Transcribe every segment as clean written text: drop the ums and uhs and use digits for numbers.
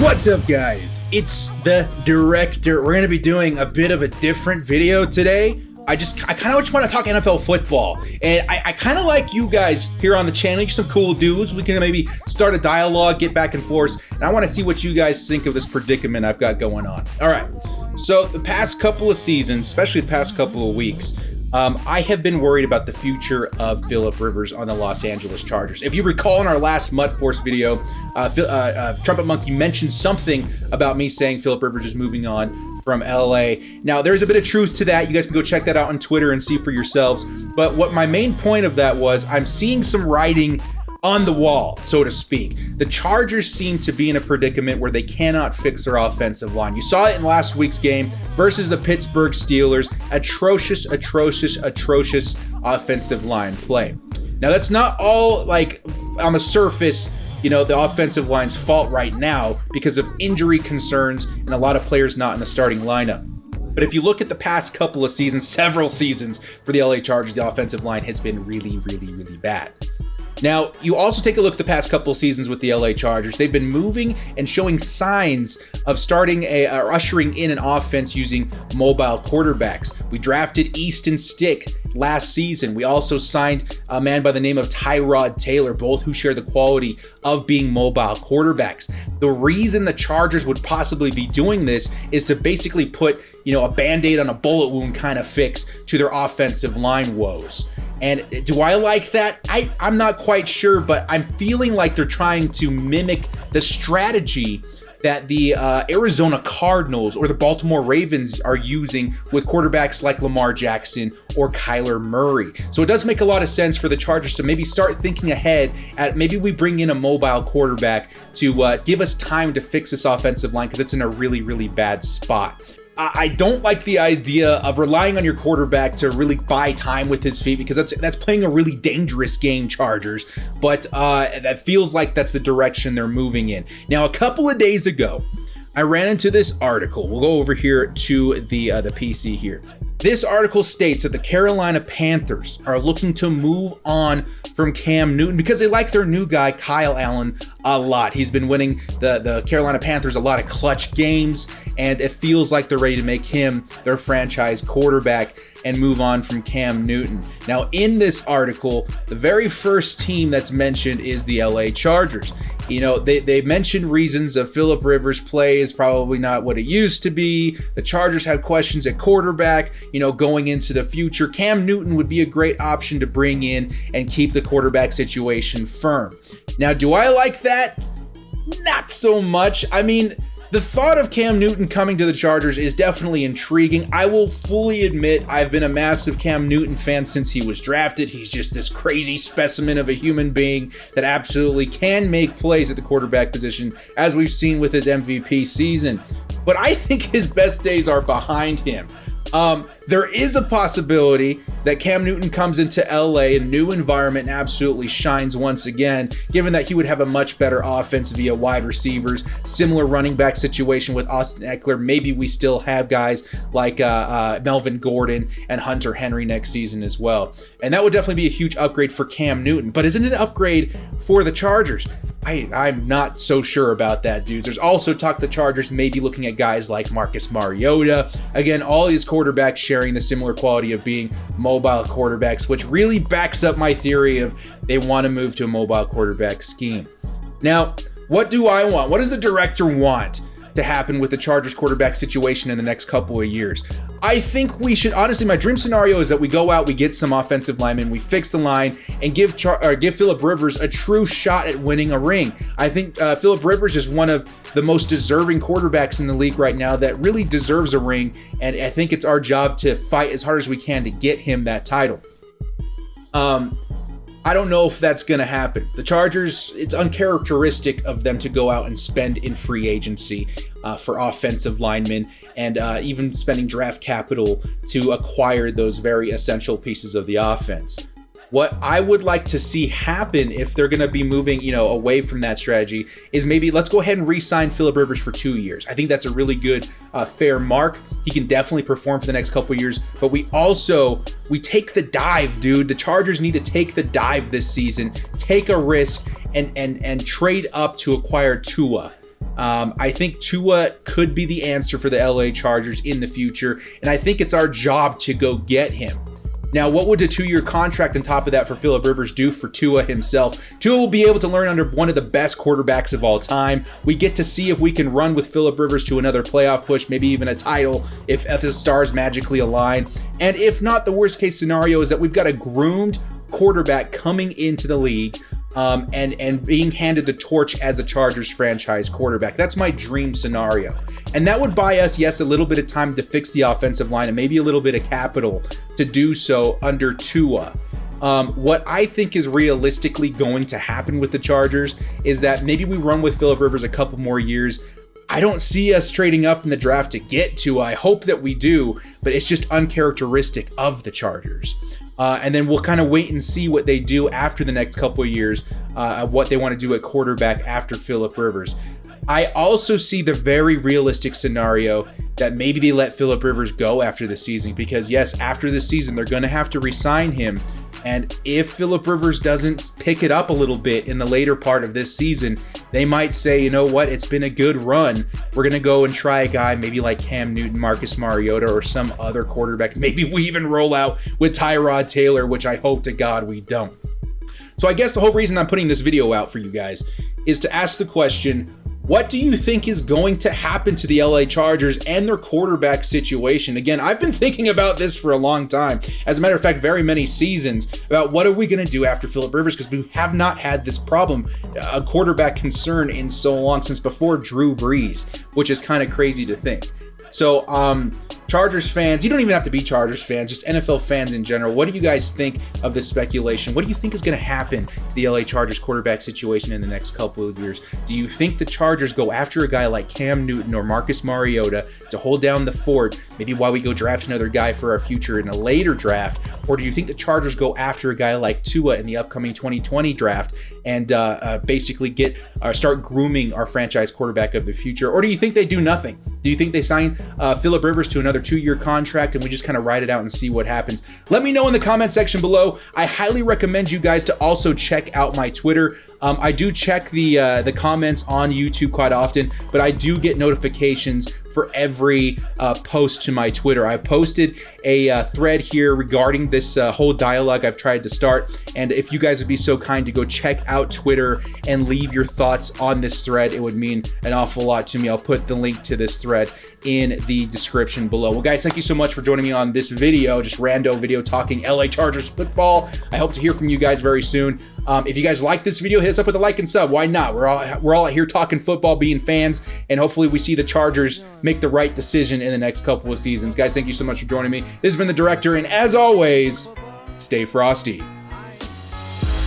What's up, guys? It's the director. We're going to be doing a bit of a different video today. I kind of just want to talk NFL football, and I kind of like you guys here on the channel. You're some cool dudes. We can maybe start a dialogue, get back and forth, and I want to see what you guys think of this predicament I've got going on. All right, so the past couple of seasons, especially the past couple of weeks, I have been worried about the future of Philip Rivers on the Los Angeles Chargers. If you recall in our last Mud Force video, Trumpet Monkey mentioned something about me saying Philip Rivers is moving on from LA. Now, there's a bit of truth to that. You guys can go check that out on Twitter and see for yourselves. But what my main point of that was, I'm seeing some writing on the wall, so to speak. The Chargers seem to be in a predicament where they cannot fix their offensive line. You saw it in last week's game versus the Pittsburgh Steelers. Atrocious offensive line play. Now, that's not all like on the surface, you know, the offensive line's fault right now because of injury concerns and a lot of players not in the starting lineup. But if you look at the past couple of seasons, several seasons for the LA Chargers, the offensive line has been really bad. Now, you also take a look at the past couple of seasons with the LA Chargers. They've been moving and showing signs of starting or ushering in an offense using mobile quarterbacks. We drafted Easton Stick last season. We also signed a man by the name of Tyrod Taylor, both who share the quality of being mobile quarterbacks. The reason the Chargers would possibly be doing this is to basically put, a Band-Aid on a bullet wound kind of fix to their offensive line woes. And do I like that? I'm not quite sure, but I'm feeling like they're trying to mimic the strategy that the Arizona Cardinals or the Baltimore Ravens are using with quarterbacks like Lamar Jackson or Kyler Murray. So it does make a lot of sense for the Chargers to maybe start thinking ahead at maybe we bring in a mobile quarterback to give us time to fix this offensive line because it's in a really bad spot. I don't like the idea of relying on your quarterback to really buy time with his feet because that's playing a really dangerous game, Chargers. But that feels like that's the direction they're moving in. Now, a couple of days ago, I ran into this article. We'll go over here to the PC here. This article states that the Carolina Panthers are looking to move on from Cam Newton because they like their new guy, Kyle Allen, a lot. He's been winning the Carolina Panthers a lot of clutch games, and it feels like they're ready to make him their franchise quarterback and move on from Cam Newton. Now, in this article, the very first team that's mentioned is the LA Chargers. They mentioned reasons of Philip Rivers' play is probably not what it used to be. The Chargers have questions at quarterback, going into the future. Cam Newton would be a great option to bring in and keep the quarterback situation firm. Now, do I like that? Not so much. I mean, the thought of Cam Newton coming to the Chargers is definitely intriguing. I will fully admit I've been a massive Cam Newton fan since he was drafted. He's just this crazy specimen of a human being that absolutely can make plays at the quarterback position, as we've seen with his MVP season. But I think his best days are behind him. There is a possibility that Cam Newton comes into LA, a new environment, and absolutely shines once again, given that he would have a much better offense via wide receivers, similar running back situation with Austin Eckler. Maybe we still have guys like Melvin Gordon and Hunter Henry next season as well. And that would definitely be a huge upgrade for Cam Newton. But isn't it an upgrade for the Chargers? I'm not so sure about that, dudes. There's also talk the Chargers may be looking at guys like Marcus Mariota. Again, all these quarterbacks sharing the similar quality of being mobile quarterbacks, which really backs up my theory of they want to move to a mobile quarterback scheme. Now, what do I want? What does the director want to happen with the Chargers quarterback situation in the next couple of years? I think we should, honestly, my dream scenario is that we go out, we get some offensive linemen, we fix the line, and give Philip Rivers a true shot at winning a ring. I think Philip Rivers is one of the most deserving quarterbacks in the league right now that really deserves a ring, and I think it's our job to fight as hard as we can to get him that title. I don't know if that's going to happen. The Chargers, it's uncharacteristic of them to go out and spend in free agency for offensive linemen and even spending draft capital to acquire those very essential pieces of the offense. What I would like to see happen if they're going to be moving, away from that strategy is maybe let's go ahead and re-sign Philip Rivers for 2 years. I think that's a really good, fair mark. He can definitely perform for the next couple of years, but we take the dive, dude. The Chargers need to take the dive this season, take a risk, and trade up to acquire Tua. I think Tua could be the answer for the LA Chargers in the future, and I think it's our job to go get him. Now, what would a 2-year contract on top of that for Philip Rivers do for Tua himself? Tua will be able to learn under one of the best quarterbacks of all time. We get to see if we can run with Philip Rivers to another playoff push, maybe even a title if the stars magically align. And if not, the worst case scenario is that we've got a groomed quarterback coming into the league and being handed the torch as a Chargers franchise quarterback. That's my dream scenario. And that would buy us, yes, a little bit of time to fix the offensive line and maybe a little bit of capital to do so under Tua. What I think is realistically going to happen with the Chargers is that maybe we run with Philip Rivers a couple more years. I don't see us trading up in the draft to get Tua. I hope that we do, but it's just uncharacteristic of the Chargers. And then we'll kind of wait and see what they do after the next couple of years, what they want to do at quarterback after Philip Rivers. I also see the very realistic scenario that maybe they let Philip Rivers go after the season, because yes, after the season, they're going to have to re-sign him. And if Philip Rivers doesn't pick it up a little bit in the later part of this season, they might say, you know what, it's been a good run. We're going to go and try a guy maybe like Cam Newton, Marcus Mariota, or some other quarterback. Maybe we even roll out with Tyrod Taylor, which I hope to God we don't. So I guess the whole reason I'm putting this video out for you guys is to ask the question, what do you think is going to happen to the LA Chargers and their quarterback situation? Again, I've been thinking about this for a long time. As a matter of fact, very many seasons about what are we going to do after Philip Rivers, because we have not had this problem, a quarterback concern in so long, since before Drew Brees, which is kind of crazy to think. So, Chargers fans, you don't even have to be Chargers fans, just NFL fans in general. What do you guys think of this speculation? What do you think is going to happen to the LA Chargers quarterback situation in the next couple of years? Do you think the Chargers go after a guy like Cam Newton or Marcus Mariota to hold down the fort, maybe while we go draft another guy for our future in a later draft? Or do you think the Chargers go after a guy like Tua in the upcoming 2020 draft and basically start grooming our franchise quarterback of the future? Or do you think they do nothing? Do you think they sign Philip Rivers to another 2-year contract and we just kind of ride it out and see what happens? Let me know in the comment section below. I highly recommend you guys to also check out my Twitter. I do check the comments on YouTube quite often, but I do get notifications for every post to my Twitter. I posted a thread here regarding this whole dialogue I've tried to start, and if you guys would be so kind to go check out Twitter and leave your thoughts on this thread, it would mean an awful lot to me. I'll put the link to this thread in the description below. Well, guys, thank you so much for joining me on this video, just rando video talking LA Chargers football. I hope to hear from you guys very soon. If you guys like this video, hit us up with a like and sub. Why not? We're all out here talking football, being fans, and hopefully we see the Chargers make the right decision in the next couple of seasons. Guys, thank you so much for joining me. This has been the Director, and as always, stay frosty.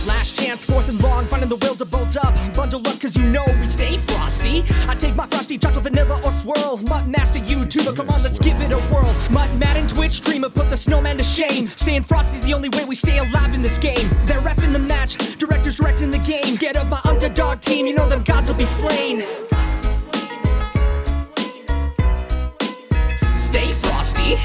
Last chance, 4th and long, finding the will to bolt up. Bundle up, cause you know we stay frosty. I take my frosty chocolate, vanilla, or swirl. Mutt Master YouTuber, come on, let's give it a whirl. Mutt Madden Twitch streamer, put the snowman to shame. Staying frosty's the only way we stay alive in this game. They're reffing the match, directors directing the game. Scared of my underdog team, you know them gods will be slain. Stay frosty.